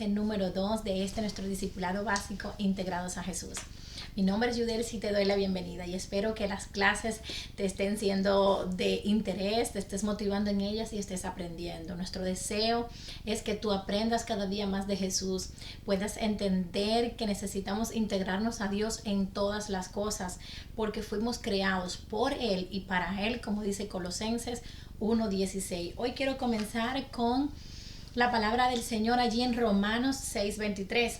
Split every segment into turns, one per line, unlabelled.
clase número 2 de nuestro discipulado básico Integrados a Jesús. Mi nombre es Yudel y te doy la bienvenida y espero que las clases te estén siendo de interés, te estés motivando en ellas y estés aprendiendo. Nuestro deseo es que tú aprendas cada día más de Jesús, puedas entender que necesitamos integrarnos a Dios en todas las cosas porque fuimos creados por Él y para Él, como dice Colosenses 1:16. Hoy quiero comenzar con la palabra del Señor allí en Romanos 6:23.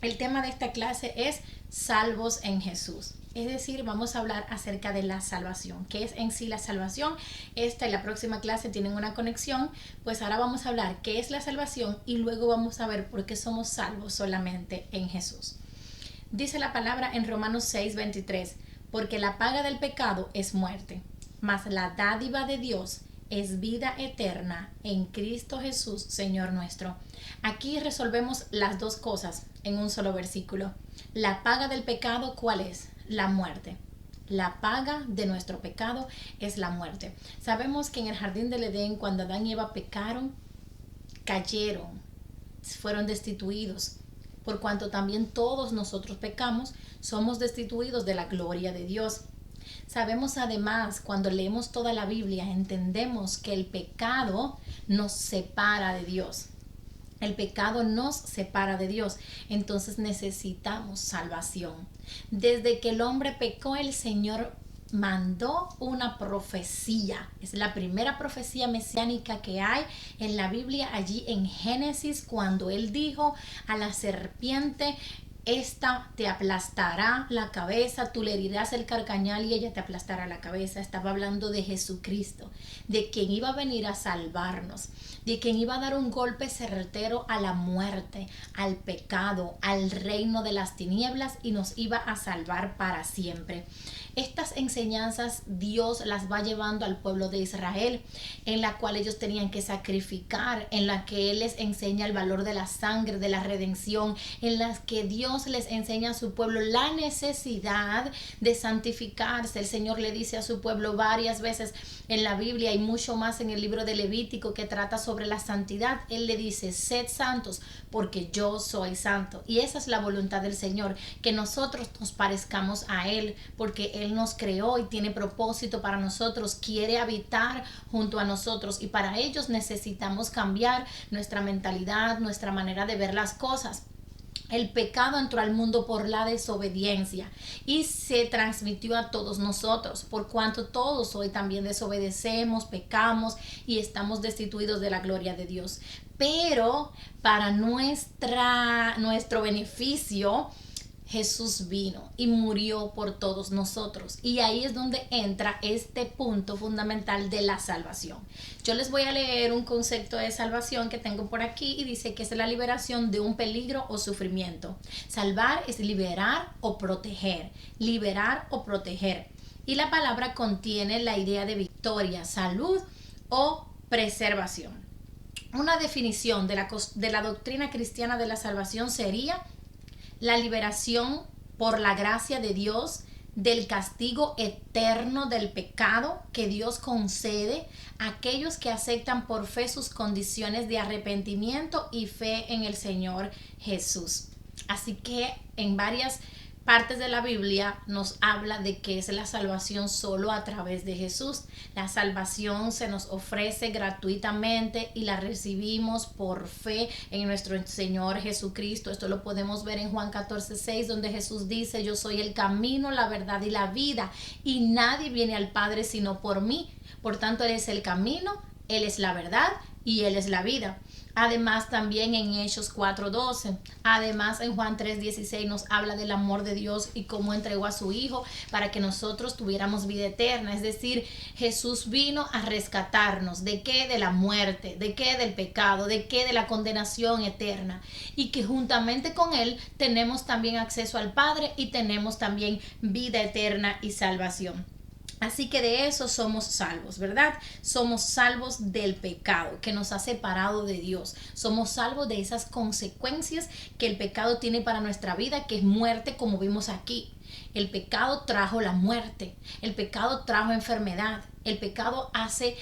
El tema de esta clase es salvos en Jesús. Es decir, vamos a hablar acerca de la salvación. ¿Qué es en sí la salvación? Esta y la próxima clase tienen una conexión. Pues ahora vamos a hablar qué es la salvación y luego vamos a ver por qué somos salvos solamente en Jesús. Dice la palabra en Romanos 6:23, porque la paga del pecado es muerte, mas la dádiva de Dios es vida eterna en Cristo Jesús, Señor nuestro. Aquí resolvemos las dos cosas en un solo versículo. La paga del pecado, ¿cuál es? La muerte. La paga de nuestro pecado es la muerte. Sabemos que en el jardín del Edén, cuando Adán y Eva pecaron, cayeron, fueron destituidos. Por cuanto también todos nosotros pecamos, somos destituidos de la gloria de Dios. Sabemos además, cuando leemos toda la Biblia, entendemos que el pecado nos separa de Dios. El pecado nos separa de Dios, entonces necesitamos salvación. Desde que el hombre pecó, el Señor mandó una profecía. Es la primera profecía mesiánica que hay en la Biblia, allí en Génesis, cuando Él dijo a la serpiente: esta te aplastará la cabeza, tú le herirás el carcañal y ella te aplastará la cabeza. Estaba hablando de Jesucristo, de quien iba a venir a salvarnos, de quien iba a dar un golpe certero a la muerte, al pecado, al reino de las tinieblas y nos iba a salvar para siempre. Estas enseñanzas Dios las va llevando al pueblo de Israel, en la cual ellos tenían que sacrificar, en la que Él les enseña el valor de la sangre, de la redención, en las que Dios les enseña a su pueblo la necesidad de santificarse. El Señor le dice a su pueblo varias veces en la Biblia y mucho más en el libro de Levítico que trata sobre la santidad. Él le dice: sed santos porque yo soy santo. Y esa es la voluntad del Señor, que nosotros nos parezcamos a Él, porque Él nos creó y tiene propósito para nosotros, quiere habitar junto a nosotros y para ellos necesitamos cambiar nuestra mentalidad, nuestra manera de ver las cosas. El pecado entró al mundo por la desobediencia y se transmitió a todos nosotros, por cuanto todos hoy también desobedecemos, pecamos y estamos destituidos de la gloria de Dios. Pero para nuestro beneficio, Jesús vino y murió por todos nosotros. Y ahí es donde entra este punto fundamental de la salvación. Yo les voy a leer un concepto de salvación que tengo por aquí y dice que es la liberación de un peligro o sufrimiento. Salvar es liberar o proteger. Liberar o proteger. Y la palabra contiene la idea de victoria, salud o preservación. Una definición de la doctrina cristiana de la salvación sería la liberación por la gracia de Dios del castigo eterno del pecado que Dios concede a aquellos que aceptan por fe sus condiciones de arrepentimiento y fe en el Señor Jesús. Así que en varias partes de la Biblia nos habla de que es la salvación solo a través de Jesús. La salvación se nos ofrece gratuitamente y la recibimos por fe en nuestro Señor Jesucristo. Esto lo podemos ver en Juan 14:6, donde Jesús dice: yo soy el camino, la verdad y la vida, y nadie viene al Padre sino por mí. Por tanto, Él es el camino, Él es la verdad y Él es la vida. Además, también en Hechos 4:12, además en Juan 3:16 nos habla del amor de Dios y cómo entregó a su Hijo para que nosotros tuviéramos vida eterna. Es decir, Jesús vino a rescatarnos. ¿De qué? De la muerte. ¿De qué? Del pecado. ¿De qué? De la condenación eterna. Y que juntamente con Él tenemos también acceso al Padre y tenemos también vida eterna y salvación. Así que de eso somos salvos, ¿verdad? Somos salvos del pecado que nos ha separado de Dios. Somos salvos de esas consecuencias que el pecado tiene para nuestra vida, que es muerte, como vimos aquí. El pecado trajo la muerte, el pecado trajo enfermedad, el pecado hace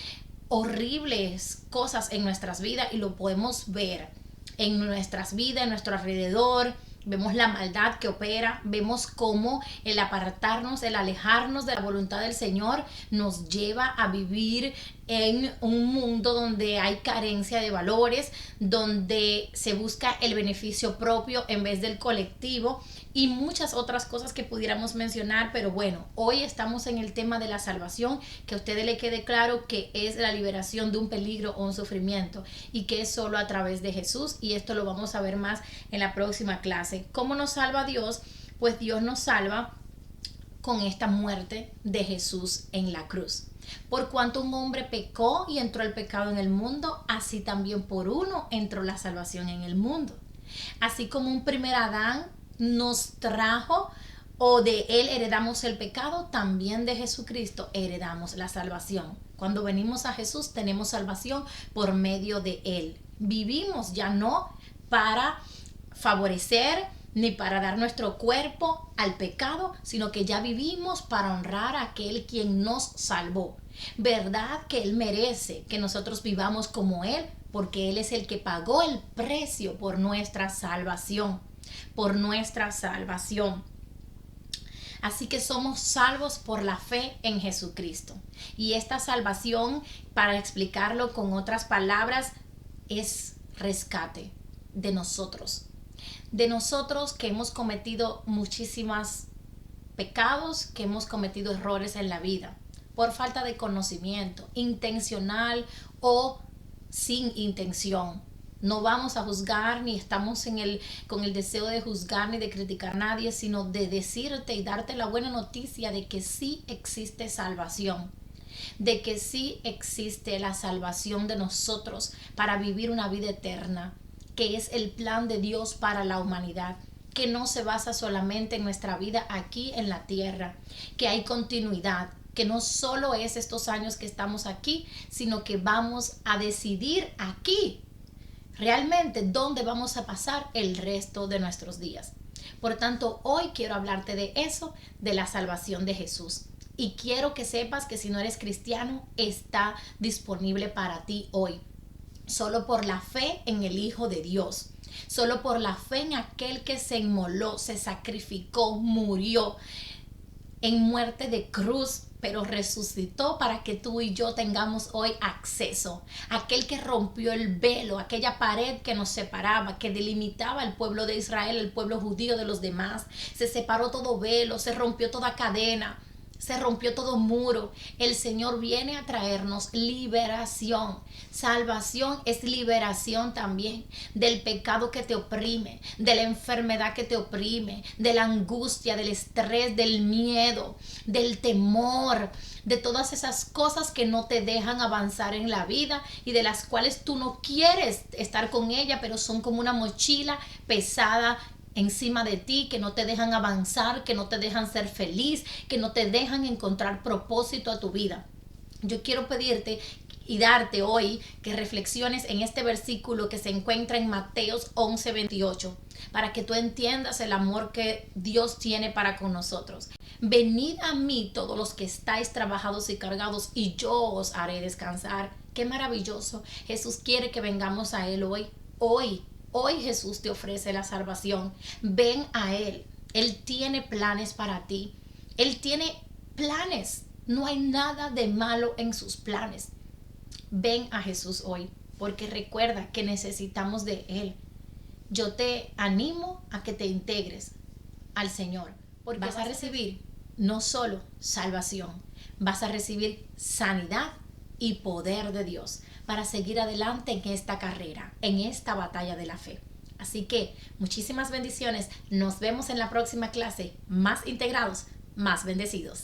horribles cosas en nuestras vidas y lo podemos ver en nuestras vidas, en nuestro alrededor. Vemos la maldad que opera, vemos cómo el apartarnos, el alejarnos de la voluntad del Señor nos lleva a vivir en un mundo donde hay carencia de valores, donde se busca el beneficio propio en vez del colectivo y muchas otras cosas que pudiéramos mencionar. Pero bueno, hoy estamos en el tema de la salvación, que a ustedes le quede claro que es la liberación de un peligro o un sufrimiento y que es solo a través de Jesús, y esto lo vamos a ver más en la próxima clase. ¿Cómo nos salva Dios? Pues Dios nos salva con esta muerte de Jesús en la cruz. Por cuanto un hombre pecó y entró el pecado en el mundo, así también por uno entró la salvación en el mundo. Así como un primer Adán nos trajo, o de él heredamos el pecado, también de Jesucristo heredamos la salvación. Cuando venimos a Jesús tenemos salvación por medio de él. Vivimos ya no para favorecer ni para dar nuestro cuerpo al pecado, sino que ya vivimos para honrar a aquel quien nos salvó. ¿Verdad que él merece que nosotros vivamos como él? Porque él es el que pagó el precio por nuestra salvación, por nuestra salvación. Así que somos salvos por la fe en Jesucristo. Y esta salvación, para explicarlo con otras palabras, es rescate de nosotros. De nosotros que hemos cometido muchísimos pecados, que hemos cometido errores en la vida, por falta de conocimiento, intencional o sin intención. No vamos a juzgar, ni estamos con el deseo de juzgar ni de criticar a nadie, sino de decirte y darte la buena noticia de que sí existe salvación, de que sí existe la salvación de nosotros para vivir una vida eterna, que es el plan de Dios para la humanidad, que no se basa solamente en nuestra vida aquí en la tierra, que hay continuidad, que no solo es estos años que estamos aquí, sino que vamos a decidir aquí realmente dónde vamos a pasar el resto de nuestros días. Por tanto, hoy quiero hablarte de eso, de la salvación de Jesús. Y quiero que sepas que si no eres cristiano, está disponible para ti hoy. Solo por la fe en el Hijo de Dios, solo por la fe en aquel que se inmoló, se sacrificó, murió en muerte de cruz, pero resucitó para que tú y yo tengamos hoy acceso. Aquel que rompió el velo, aquella pared que nos separaba, que delimitaba al pueblo de Israel, el pueblo judío de los demás. Se separó todo velo, se rompió toda cadena, se rompió todo muro. El Señor viene a traernos liberación. Salvación es liberación también del pecado que te oprime, de la enfermedad que te oprime, de la angustia, del estrés, del miedo, del temor, de todas esas cosas que no te dejan avanzar en la vida y de las cuales tú no quieres estar con ella, pero son como una mochila pesada encima de ti, que no te dejan avanzar, que no te dejan ser feliz, que no te dejan encontrar propósito a tu vida. Yo quiero pedirte y darte hoy que reflexiones en este versículo que se encuentra en Mateos 11:28, para que tú entiendas el amor que Dios tiene para con nosotros. Venid a mí todos los que estáis trabajados y cargados, y yo os haré descansar. Qué maravilloso. Jesús quiere que vengamos a Él hoy. Hoy Jesús te ofrece la salvación. Ven a Él. Él tiene planes para ti. Él tiene planes. No hay nada de malo en sus planes. Ven a Jesús hoy, porque recuerda que necesitamos de Él. Yo te animo a que te integres al Señor, porque vas a recibir no solo salvación, vas a recibir sanidad y poder de Dios para seguir adelante en esta carrera, en esta batalla de la fe. Así que muchísimas bendiciones. Nos vemos en la próxima clase. Más integrados, más bendecidos.